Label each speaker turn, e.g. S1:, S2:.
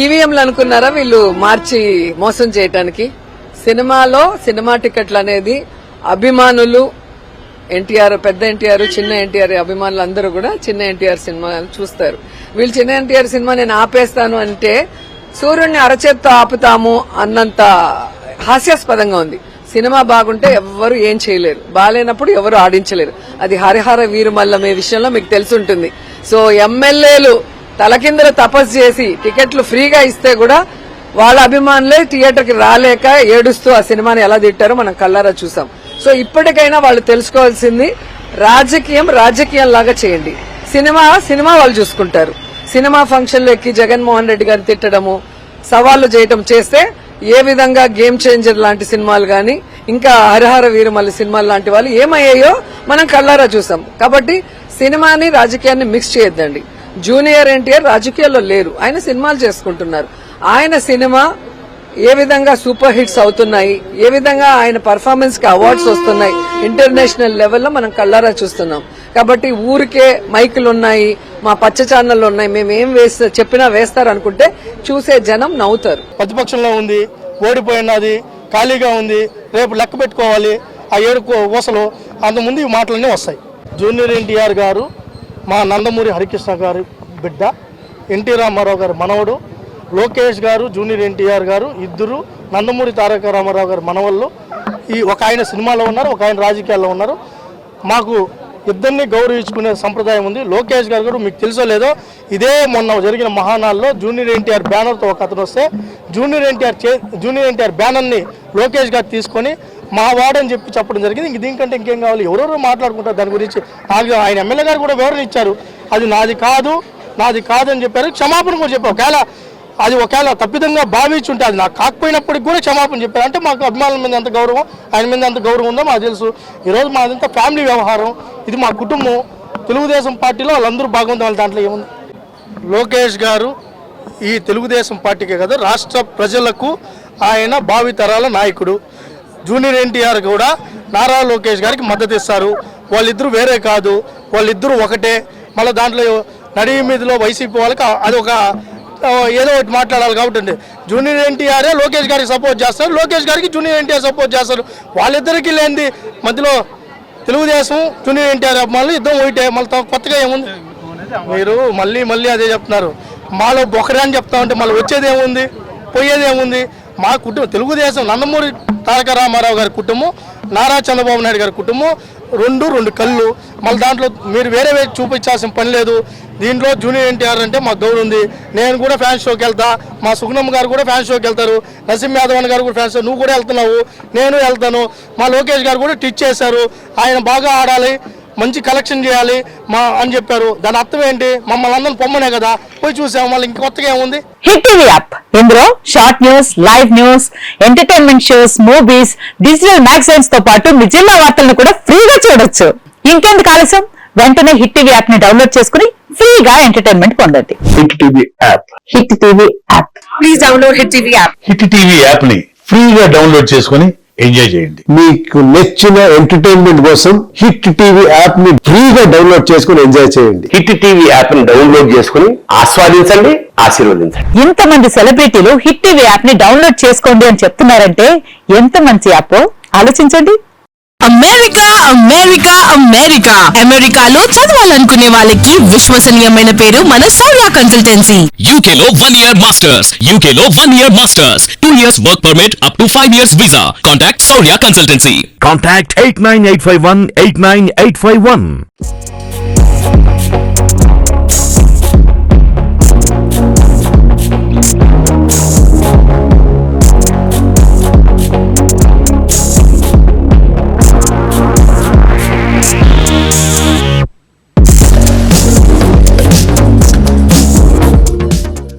S1: ఈవీఎంలు అనుకున్నారా వీళ్ళు మార్చి మోసం చేయటానికి? సినిమా టికెట్లు అనేది అభిమానులు ఎన్టీఆర్, పెద్ద ఎన్టీఆర్, చిన్న ఎన్టీఆర్ అభిమానులు అందరూ కూడా చిన్న ఎన్టీఆర్ సినిమా చూస్తారు. వీళ్ళు చిన్న ఎన్టీఆర్ సినిమా నేను ఆపేస్తాను అంటే సూర్యుడిని అరచేత్తో ఆపుతాము అన్నంత హాస్యాస్పదంగా ఉంది. సినిమా బాగుంటే ఎవ్వరు ఏం చేయలేరు, బాగాలేనప్పుడు ఎవరు ఆడించలేరు. అది హరిహర వీరుమల్లమే విషయంలో మీకు తెలుసుంటుంది. సో ఎమ్మెల్యేలు తలకిందులు తపస్సు చేసి టికెట్లు ఫ్రీగా ఇస్తే కూడా వాళ్ళ అభిమానులే థియేటర్కి రాలేక ఏడుస్తూ ఆ సినిమాని ఎలా తిట్టారో మనం కళ్ళారా చూసాం. సో ఇప్పటికైనా వాళ్ళు తెలుసుకోవాల్సింది రాజకీయం లాగా చేయండి. సినిమా వాళ్ళు చూసుకుంటారు. సినిమా ఫంక్షన్లు ఎక్కి జగన్మోహన్ రెడ్డి గారిని తిట్టడము, సవాళ్లు చేయటం చేస్తే ఏ విధంగా గేమ్ చేంజర్ లాంటి సినిమాలు గాని ఇంకా హరిహర వీరమల్లి సినిమాలు లాంటి వాళ్ళు ఏమయ్యాయో మనం కళ్ళారా చూసాం. కాబట్టి సినిమాని రాజకీయాన్ని మిక్స్ చేయొద్దండి. జూనియర్ ఎన్టీఆర్ రాజకీయాల్లో లేరు, ఆయన సినిమాలు చేసుకుంటున్నారు. ఆయన సినిమా ఏ విధంగా సూపర్ హిట్స్ అవుతున్నాయి, ఏ విధంగా ఆయన పర్ఫార్మెన్స్ కి అవార్డ్స్ వస్తున్నాయి ఇంటర్నేషనల్ లెవెల్లో మనం కళ్ళారా చూస్తున్నాం. కాబట్టి ఊరికే మైకులు ఉన్నాయి, మా పచ్చ ఛానళ్ళు ఉన్నాయి, మేమేం చెప్పినా వేస్తారు అనుకుంటే చూసే జనం నవ్వుతారు.
S2: ప్రతిపక్షంలో ఉంది, ఓడిపోయినది, ఖాళీగా ఉంది, రేపు లెక్క పెట్టుకోవాలి, ఆ ఏడుకో ఊసలు అంతకుముందు ఈ మాటలన్నీ వస్తాయి. జూనియర్ ఎన్టీఆర్ గారు మా నందమూరి హరికృష్ణ గారి బిడ్డ, ఎన్టీ రామారావు గారి మనవడు, లోకేష్ గారు జూనియర్ ఎన్టీఆర్ గారు ఇద్దరు నందమూరి తారక రామారావు గారి మనవళ్ళు. ఒక ఆయన సినిమాలో ఉన్నారు, ఒక ఆయన రాజకీయాల్లో ఉన్నారు. మాకు ఇద్దరిని గౌరవించుకునే సంప్రదాయం ఉంది. లోకేష్ గారు కూడా మీకు తెలుసో లేదో, ఇదే మొన్న జరిగిన మహానాల్లో జూనియర్ ఎన్టీఆర్ బ్యానర్తో ఒక అతను వస్తే జూనియర్ ఎన్టీఆర్ బ్యానర్ని లోకేష్ గారు తీసుకొని మా వాడని చెప్పడం జరిగింది. ఇంక దీనికంటే ఇంకేం కావాలి? ఎవరెవరో మాట్లాడుకుంటారు దాని గురించి. ఆయన ఎమ్మెల్యే గారు కూడా వివరణ ఇచ్చారు, అది నాది కాదు అని చెప్పారు. క్షమాపణ కూడా చెప్పారు. ఒకవేళ తప్పిదంగా భావించుంటే అది నాకు కాకపోయినప్పటికి కూడా క్షమాపణ చెప్పారు. అంటే మాకు అభిమానుల మీద ఎంత గౌరవం, ఆయన మీద ఎంత గౌరవం ఉందో మాకు తెలుసు. ఈరోజు మాదంతా ఫ్యామిలీ వ్యవహారం, ఇది మా కుటుంబం. తెలుగుదేశం పార్టీలో వాళ్ళందరూ బాగుంది, వాళ్ళ దాంట్లో ఏముంది? లోకేష్ గారు ఈ తెలుగుదేశం పార్టీకే కదా, రాష్ట్ర ప్రజలకు ఆయన భావితరాల నాయకుడు. జూనియర్ ఎన్టీఆర్ కూడా నారా లోకేష్ గారికి మద్దతు ఇస్తారు. వాళ్ళిద్దరూ వేరే కాదు, వాళ్ళిద్దరూ ఒకటే. మళ్ళీ దాంట్లో నడి మీదలో వైసీపీ వాళ్ళకి అది ఒక ఏదో ఒకటి మాట్లాడాలి. కాబట్టి జూనియర్ ఎన్టీఆరే లోకేష్ గారికి సపోర్ట్ చేస్తారు, లోకేష్ గారికి జూనియర్ ఎన్టీఆర్ సపోర్ట్ చేస్తారు. వాళ్ళిద్దరికీ లేనిది మధ్యలో తెలుగుదేశం జూనియర్ ఎన్టీఆర్ అభిమానులు ఇద్దరు ఒకటే. మళ్ళీ కొత్తగా ఏముంది? మీరు మళ్ళీ అదే చెప్తున్నారు. మాలో బొకరే అని చెప్తా ఉంటే మళ్ళీ వచ్చేది ఏముంది, పోయేది ఏముంది? మా కుటుంబం తెలుగుదేశం, నందమూరి తారక రామారావు గారి కుటుంబం, నారా చంద్రబాబు నాయుడు గారి కుటుంబం, రెండు కళ్ళు. మళ్ళీ దాంట్లో మీరు వేరే చూపించాల్సిన పని లేదు. దీంట్లో జూనియర్ ఎన్టీఆర్ అంటే మాకు గౌరవం ఉంది. నేను కూడా ఫ్యాన్ షోకి వెళ్తా, మా సుగుణమ్మ గారు కూడా ఫ్యాన్ షోకి వెళ్తారు, నరసింహ యాదవ్ గారు కూడా ఫ్యాన్ షో, నువ్వు కూడా వెళ్తున్నావు, నేను వెళ్తాను. మా లోకేష్ గారు కూడా ట్వీట్ చేశారు, ఆయన బాగా ఆడాలి, మంచి కలెక్షన్ చేయాలి అని చెప్పారు. దాని అర్థం ఏంటి? మమ్మల్ని అందరం పొమ్మనే కదా పోయి చూసాము. మళ్ళీ ఇంక కొత్తగా ఏముంది?
S3: హిట్ టీవీ యాప్, ఇందులో short news, live news, entertainment shows, movies, digital magazines తో పాటు మీ జిల్లా వార్తలను కూడా ఫ్రీగా చూడొచ్చు. ఇంకెందుకు ఆలస్యం? వెంటనే హిట్ టీవీ యాప్ ని డౌన్లోడ్ చేసుకుని ఫ్రీగా ఎంటర్టైన్మెంట్ పొందండి.
S4: Hit TV app.
S3: Hit TV app. Please download hit TV app.
S4: Hit TV app ని ఫ్రీగా డౌన్లోడ్ చేసుకుని ఎంజాయ్ చేయండి.
S5: మీకు నచ్చిన ఎంటర్టైన్మెంట్ కోసం హిట్ టీవీ యాప్ ని ఫ్రీగా డౌన్లోడ్ చేసుకుని ఎంజాయ్ చేయండి.
S6: హిట్ టీవీ యాప్ ని డౌన్లోడ్ చేసుకుని ఆస్వాదించండి, ఆశీర్వదించండి.
S3: ఇంతమంది సెలబ్రిటీలు హిట్ టీవీ యాప్ ని డౌన్లోడ్ చేసుకోండి అని చెప్తున్నారంటే ఎంత మంచి యాప్ ఆలోచించండి.
S7: అమెరికాలో చదవాలనుకునే వాళ్ళకి విశ్వసనీయమైన పేరు మన సౌర్య కన్సల్టెన్సీ.
S8: UK లో 1 year masters, 2 years work permit up to 5 years visa. Contact Saurya Consultancy.
S9: Contact 89851 89851.